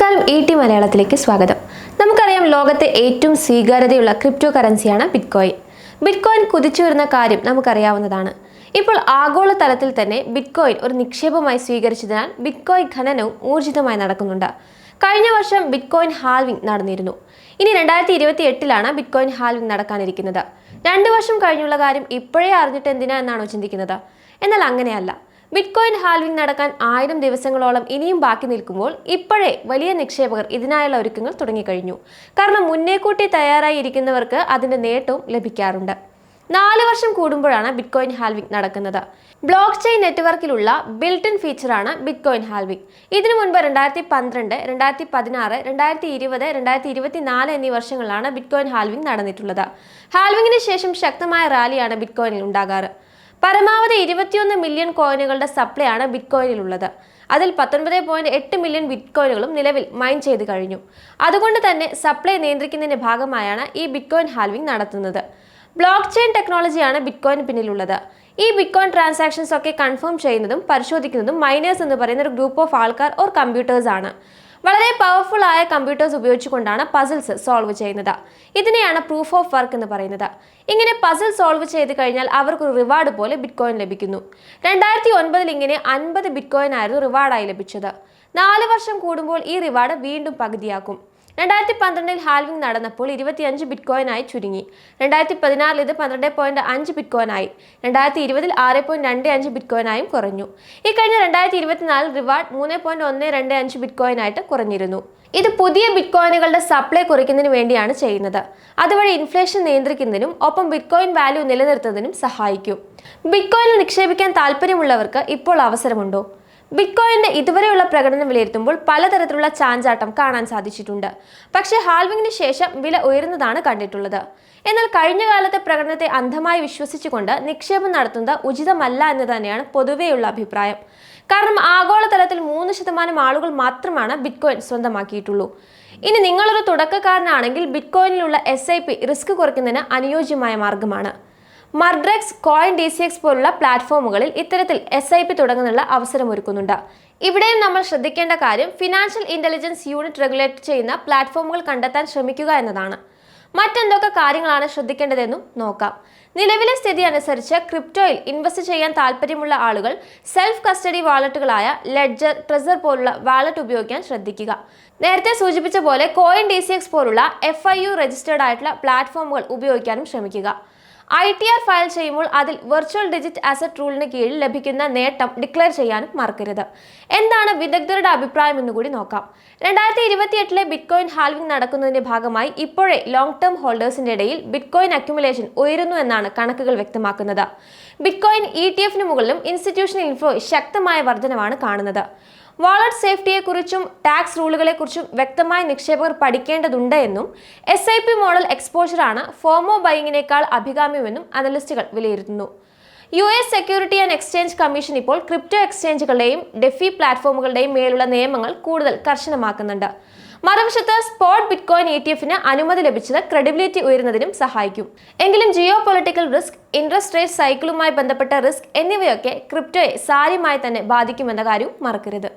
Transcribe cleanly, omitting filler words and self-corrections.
നമസ്കാരം മലയാളത്തിലേക്ക് സ്വാഗതം. നമുക്കറിയാം ലോകത്തെ ഏറ്റവും സ്വീകാര്യതയുള്ള ക്രിപ്റ്റോ കറൻസിയാണ് ബിറ്റ്കോയിൻ. ബിറ്റ്കോയിൻ കുതിച്ചു വരുന്ന കാര്യം നമുക്കറിയാവുന്നതാണ്. ഇപ്പോൾ ആഗോള തലത്തിൽ തന്നെ ബിറ്റ്കോയിൻ ഒരു നിക്ഷേപമായി സ്വീകരിച്ചതിനാൽ ബിറ്റ്കോയിൻ ഖനനവും ഊർജിതമായി നടക്കുന്നുണ്ട്. കഴിഞ്ഞ വർഷം ബിറ്റ്കോയിൻ ഹാൽവിംഗ് നടന്നിരുന്നു. ഇനി 2028 ബിറ്റ്കോയിൻ ഹാൽവിംഗ് നടക്കാനിരിക്കുന്നത്. 2 വർഷം കഴിഞ്ഞുള്ള കാര്യം ഇപ്പോഴേ അറിഞ്ഞിട്ട് എന്തിനാ എന്നാണോ ചിന്തിക്കുന്നത്? എന്നാൽ അങ്ങനെയല്ല. ബിറ്റ്കോയിൻ ഹാൽവിംഗ് നടക്കാൻ 1000 ദിവസങ്ങളോളം ഇനിയും ബാക്കി നിൽക്കുമ്പോൾ ഇപ്പോഴേ വലിയ നിക്ഷേപകർ ഇതിനായുള്ള ഒരുക്കങ്ങൾ തുടങ്ങിക്കഴിഞ്ഞു. കാരണം മുന്നേക്കൂട്ടി തയ്യാറായി ഇരിക്കുന്നവർക്ക് അതിന്റെ നേട്ടവും ലഭിക്കാറുണ്ട്. 4 വർഷം കൂടുമ്പോഴാണ് ബിറ്റ്കോയിൻ ഹാൽവിംഗ് നടക്കുന്നത്. ബ്ലോക്ക് ചെയിൻ നെറ്റ്വർക്കിലുള്ള ബിൽറ്റ് ഇൻ ഫീച്ചറാണ് ബിറ്റ്കോയിൻ ഹാൽവിംഗ്. ഇതിനു മുൻപ് 2012, 2016, 2020, 2024 എന്നീ വർഷങ്ങളിലാണ് ബിറ്റ്കോയിൻ ഹാൽവിംഗ് നടന്നിട്ടുള്ളത്. ഹാൽവിംഗിന് ശേഷം ശക്തമായ റാലിയാണ് ബിറ്റ്കോയിനിൽ ഉണ്ടാകാറ്. പരമാവധി 21 മില്യൺ കോയിനുകളുടെ സപ്ലൈ ആണ് ബിറ്റ്കോയിനിലുള്ളത്. അതിൽ 19.8 മില്യൺ ബിറ്റ്കോയിനുകളും നിലവിൽ മൈൻ ചെയ്ത് കഴിഞ്ഞു. അതുകൊണ്ട് തന്നെ സപ്ലൈ നിയന്ത്രിക്കുന്നതിന്റെ ഭാഗമായാണ് ഈ ബിറ്റ്കോയിൻ ഹാൽവിംഗ് നടത്തുന്നത്. ബ്ലോക്ക് ചെയിൻ ടെക്നോളജിയാണ് ബിറ്റ്കോയിന് പിന്നിലുള്ളത്. ഈ ബിറ്റ്കോയിൻ ട്രാൻസാക്ഷൻസ് ഒക്കെ കൺഫേം ചെയ്യുന്നതും പരിശോധിക്കുന്നതും മൈനേഴ്സ് എന്ന് പറയുന്ന ഒരു ഗ്രൂപ്പ് ഓഫ് ആൾക്കാർ ഓർ കമ്പ്യൂട്ടേഴ്സ് ആണ്. വളരെ പവർഫുൾ ആയ കമ്പ്യൂട്ടേഴ്സ് ഉപയോഗിച്ചുകൊണ്ടാണ് പസിൽസ് സോൾവ് ചെയ്യുന്നത്. ഇതിനെയാണ് പ്രൂഫ് ഓഫ് വർക്ക് എന്ന് പറയുന്നത്. ഇങ്ങനെ പസിൽ സോൾവ് ചെയ്ത് കഴിഞ്ഞാൽ അവർക്കൊരു റിവാർഡ് പോലെ ബിറ്റ്കോയിൻ ലഭിക്കുന്നു. 2009 ഇങ്ങനെ 50 ബിറ്റ്കോയിൻ ആയിരുന്നു റിവാർഡായി ലഭിച്ചത്. 4 വർഷം കൂടുമ്പോൾ ഈ റിവാർഡ് വീണ്ടും പകുതിയാക്കും. 2012 ഹാൽവിംഗ് നടന്നപ്പോൾ 25 ബിറ്റ്കോയിനായി ചുരുങ്ങി. 2016 ഇത് 12.5 ബിറ്റ്കോയിനായി. 2020 6.25 ബിറ്റ്കോയിനായും കുറഞ്ഞു. ഈ കഴിഞ്ഞ 2024 റിവാർഡ് 3.125 ബിറ്റ്കോയിനായിട്ട് കുറഞ്ഞിരുന്നു. ഇത് പുതിയ ബിറ്റ്കോയിനുകളുടെ സപ്ലൈ കുറയ്ക്കുന്നതിന് വേണ്ടിയാണ് ചെയ്യുന്നത്. അതുവഴി ഇൻഫ്ലേഷൻ നിയന്ത്രിക്കുന്നതിനും ഒപ്പം ബിറ്റ്കോയിൻ വാല്യൂ നിലനിർത്തുന്നതിനും സഹായിക്കും. ബിറ്റ്കോയിനിൽ നിക്ഷേപിക്കാൻ താല്പര്യമുള്ളവർക്ക് ഇപ്പോൾ അവസരമുണ്ടോ? ബിറ്റ്കോയിന്റെ ഇതുവരെയുള്ള പ്രകടനം വിലയിരുത്തുമ്പോൾ പലതരത്തിലുള്ള ചാഞ്ചാട്ടം കാണാൻ സാധിച്ചിട്ടുണ്ട്. പക്ഷേ ഹാൽവിംഗിന് ശേഷം വില ഉയരുന്നതാണ് കണ്ടിട്ടുള്ളത്. എന്നാൽ കഴിഞ്ഞ കാലത്തെ പ്രകടനത്തെ അന്ധമായി വിശ്വസിച്ചുകൊണ്ട് നിക്ഷേപം നടത്തുന്നത് ഉചിതമല്ല എന്ന് തന്നെയാണ് പൊതുവെയുള്ള അഭിപ്രായം. കാരണം ആഗോളതലത്തിൽ 3% ആളുകൾ മാത്രമാണ് ബിറ്റ്കോയിൻ സ്വന്തമാക്കിയിട്ടുള്ളൂ. ഇനി നിങ്ങളൊരു തുടക്കക്കാരനാണെങ്കിൽ ബിറ്റ്കോയിനിലുള്ള SIP റിസ്ക് കുറയ്ക്കുന്നതിന് അനുയോജ്യമായ മാർഗമാണ്. മർഡ്രെക്സ്, കോയിൻ DCX പോലുള്ള പ്ലാറ്റ്ഫോമുകളിൽ ഇത്തരത്തിൽ SIP തുടങ്ങുന്നുള്ള അവസരമൊരുക്കുന്നുണ്ട്. ഇവിടെയും നമ്മൾ ശ്രദ്ധിക്കേണ്ട കാര്യം ഫിനാൻഷ്യൽ ഇന്റലിജൻസ് യൂണിറ്റ് റെഗുലേറ്റ് ചെയ്യുന്ന പ്ലാറ്റ്ഫോമുകൾ കണ്ടെത്താൻ ശ്രമിക്കുക എന്നതാണ്. മറ്റെന്തൊക്കെ കാര്യങ്ങളാണ് ശ്രദ്ധിക്കേണ്ടതെന്നും നോക്കാം. നിലവിലെ സ്ഥിതി അനുസരിച്ച് ക്രിപ്റ്റോയിൽ ഇൻവെസ്റ്റ് ചെയ്യാൻ താല്പര്യമുള്ള ആളുകൾ സെൽഫ് കസ്റ്റഡി വാലറ്റുകളായ ലെഡ്ജർ, ട്രഷർ പോലുള്ള വാലറ്റ് ഉപയോഗിക്കാൻ ശ്രദ്ധിക്കുക. നേരത്തെ സൂചിപ്പിച്ച പോലെ കോയിൻ DCX പോലുള്ള FIU രജിസ്റ്റേർഡ് ആയിട്ടുള്ള പ്ലാറ്റ്ഫോമുകൾ ഉപയോഗിക്കാനും ശ്രമിക്കുക. ITR ഫയൽ ചെയ്യുമ്പോൾ അതിൽ വെർച്വൽ ഡിജിറ്റ് അസറ്റ് റൂളിന് കീഴിൽ ലഭിക്കുന്ന നേട്ടം ഡിക്ലെയർ ചെയ്യാനും മറക്കരുത്. എന്താണ് വിദഗ്ധരുടെ അഭിപ്രായം എന്നുകൂടി നോക്കാം. 2028 ബിറ്റ്കോയിൻ ഹാൽവിംഗ് നടക്കുന്നതിന്റെ ഭാഗമായി ഇപ്പോഴേ ലോങ് ടേം ഹോൾഡേഴ്സിന്റെ ഇടയിൽ ബിറ്റ്കോയിൻ അക്യുമുലേഷൻ ഉയരുന്നു എന്നാണ് കണക്കുകൾ വ്യക്തമാക്കുന്നത്. ബിറ്റ്കോയിൻ ETF മുകളിലും ഇൻസ്റ്റിറ്റ്യൂഷണൽ ഇൻഫ്ലോ ശക്തമായ വർധനവാണ് കാണുന്നത്. വാളറ്റ് സേഫ്റ്റിയെക്കുറിച്ചും ടാക്സ് റൂളുകളെക്കുറിച്ചും വ്യക്തമായി നിക്ഷേപകർ പഠിക്കേണ്ടതുണ്ട് എന്നും SIP മോഡൽ എക്സ്പോഷറാണ് ഫോമോ ബൈങ്ങിനേക്കാൾ അഭികാമ്യമെന്നും അനലിസ്റ്റുകൾ വിലയിരുത്തുന്നു. US security and exchange commission ഇപ്പോൾ ക്രിപ്റ്റോ എക്സ്ചേഞ്ചുകളുടെയും ഡെഫി പ്ലാറ്റ്ഫോമുകളുടെയും മേലുള്ള നിയമങ്ങൾ കൂടുതൽ കർശനമാക്കുന്നുണ്ട്. മറുവശത്ത് സ്പോട്ട് ബിറ്റ്കോയിൻ ETF അനുമതി ലഭിച്ചത് ക്രെഡിബിലിറ്റി ഉയരുന്നതിനും സഹായിക്കും. എങ്കിലും geo political risk, interest rate സൈക്കിളുമായി ബന്ധപ്പെട്ട റിസ്ക് എന്നിവയൊക്കെ ക്രിപ്റ്റോയെ സാരമായി തന്നെ ബാധിക്കുമെന്ന കാര്യവും മറക്കരുത്.